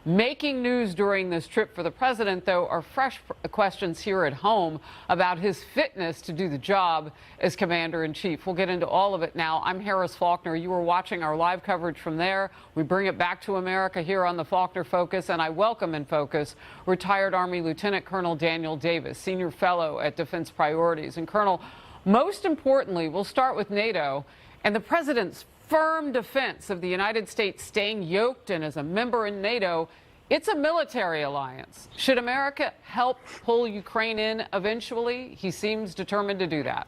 Making news during this trip for the president, though, are fresh questions here at home about his fitness to do the job as commander-in-chief. We'll get into all of it now. I'm Harris Faulkner. You are watching our live coverage from there. We bring it back to America here on the Faulkner Focus, and I welcome in focus retired Army Lieutenant Colonel Daniel Davis, senior fellow at Defense Priorities. And Colonel, most importantly, we'll start with NATO and the president's firm defense of the United States staying yoked and as a member in NATO. It's a military alliance. Should America help pull Ukraine in eventually? He seems determined to do that.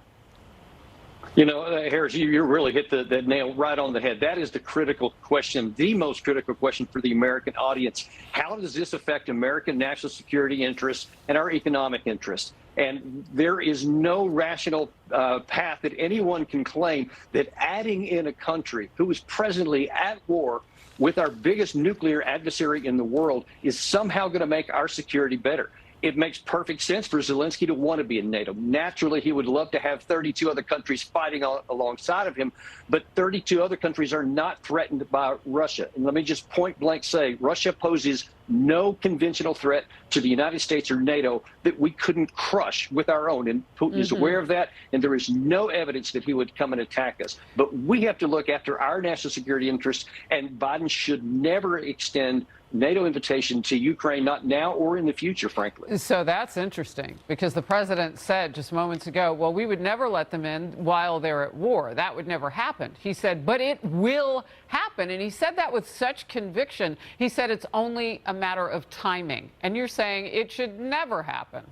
You know, Harris, you really hit the nail right on the head. That is the critical question, the most critical question for the American audience. How does this affect American national security interests and our economic interests? And there is no rational path that anyone can claim that adding in a country who is presently at war with our biggest nuclear adversary in the world is somehow going to make our security better. It makes perfect sense for Zelensky to want to be in NATO. Naturally, he would love to have 32 other countries fighting alongside of him, but 32 other countries are not threatened by Russia. And let me just point blank say, Russia poses no conventional threat to the United States or NATO that we couldn't crush with our own. And Putin is aware of that, and there is no evidence that he would come and attack us. But we have to look after our national security interests, and Biden should never extend NATO invitation to Ukraine, not now or in the future, frankly. So that's interesting, because the president said just moments ago, well, we would never let them in while they're at war. That would never happen. He said, but it will happen. And he said that with such conviction. He said it's only a matter of timing. And you're saying it should never happen.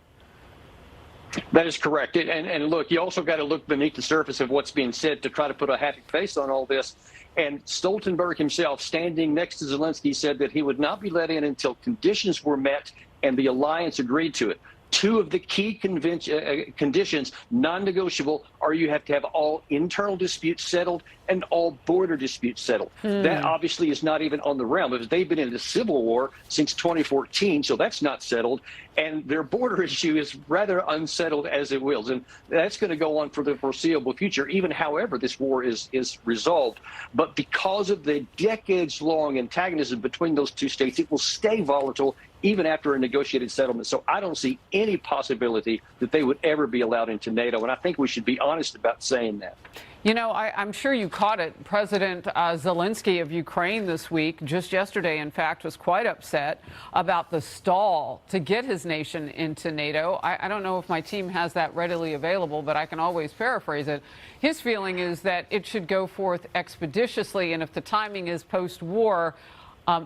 That is correct. And look, you also got to look beneath the surface of what's being said to try to put a happy face on all this. And Stoltenberg himself, standing next to Zelensky, said that he would not be let in until conditions were met and the alliance agreed to it. Two of the key conditions, non-negotiable, are you have to have all internal disputes settled and all border disputes settled. That obviously is not even on the realm, because they've been in a civil war since 2014, so that's not settled. And their border issue is rather unsettled as it wills. And that's going to go on for the foreseeable future, even however this war is resolved. But because of the decades-long antagonism between those two states, it will stay volatile even after a negotiated settlement. So I don't see any possibility that they would ever be allowed into NATO. And I think we should be honest about saying that. You know, I'm sure you caught it. President Zelensky of Ukraine this week, just yesterday, in fact, was quite upset about the stall to get his nation into NATO. I don't know if my team has that readily available, but I can always paraphrase it. His feeling is that it should go forth expeditiously, and if the timing is post-war,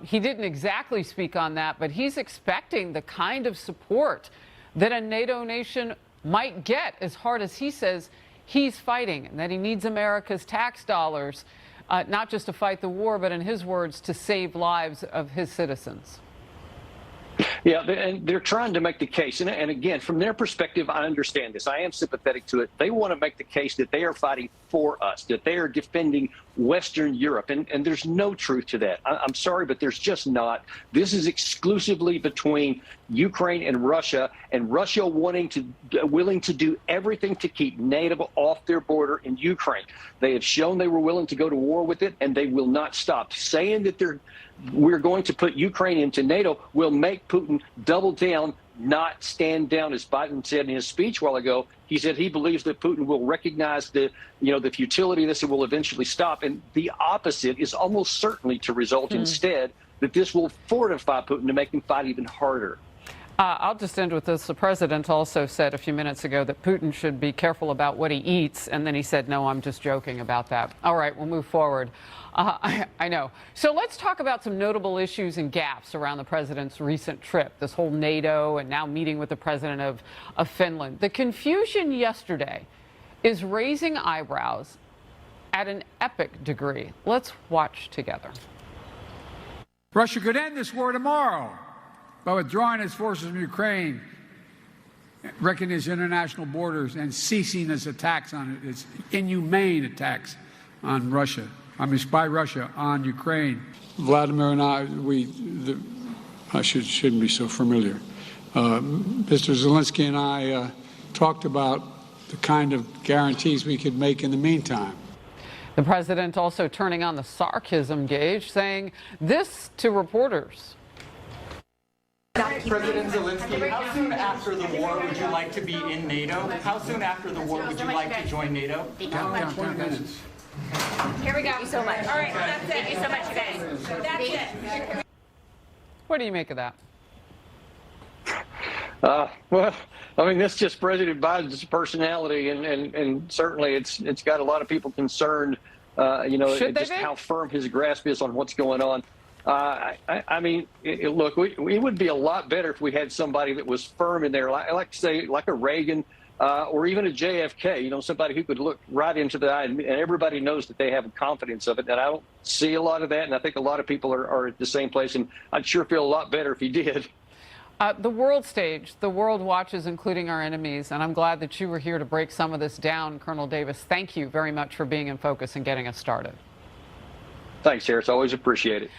he didn't exactly speak on that, but he's expecting the kind of support that a NATO nation might get, as hard as he says he's fighting, and that he needs America's tax dollars, not just to fight the war, but in his words, to save lives of his citizens. Yeah, and they're trying to make the case. And again, from their perspective, I understand this. I am sympathetic to it. They want to make the case that they are fighting for us, that they are defending Western Europe. And there's no truth to that. I'm sorry, but there's just not. This is exclusively between Ukraine and Russia willing to do everything to keep NATO off their border in Ukraine. They have shown they were willing to go to war with it, and they will not stop. Saying that we're going to put Ukraine into NATO will make Putin double down, not stand down. As Biden said in his speech a while ago, he said he believes that Putin will recognize the futility of this and will eventually stop. And the opposite is almost certainly to result instead that this will fortify Putin to make him fight even harder. I'll just end with this. The president also said a few minutes ago that Putin should be careful about what he eats, and then he said, no, I'm just joking about that. All right, we'll move forward. I know. So let's talk about some notable issues and gaps around the president's recent trip, this whole NATO and now meeting with the president of Finland. The confusion yesterday is raising eyebrows at an epic degree. Let's watch together. Russia could end this war tomorrow by withdrawing its forces from Ukraine, wrecking its international borders, and ceasing its attacks on it, its inhumane attacks on Russia. By Russia on Ukraine. Vladimir and I shouldn't be so familiar. Mr. Zelensky and I talked about the kind of guarantees we could make in the meantime. The president also turning on the sarcasm gauge, saying this to reporters. President Zelensky, how soon after the war would you like to be in NATO? How soon after the war would you like to join NATO? Count 20 minutes. Here we go. Thank you so much. All right, that's it. Thank you so much, you guys. That's it. What do you make of that? Well, I mean, that's just President Biden's personality, and certainly it's got a lot of people concerned. Just how firm his grasp is on what's going on. I mean, look, we would be a lot better if we had somebody that was firm in there, like say, like a Reagan or even a JFK. Somebody who could look right into the eye, and everybody knows that they have confidence of it. And I don't see a lot of that, and I think a lot of people are at the same place. And I'd sure feel a lot better if he did. The world stage, the world watches, including our enemies, and I'm glad that you were here to break some of this down, Colonel Davis. Thank you very much for being in focus and getting us started. Thanks, Harris. Always appreciate it.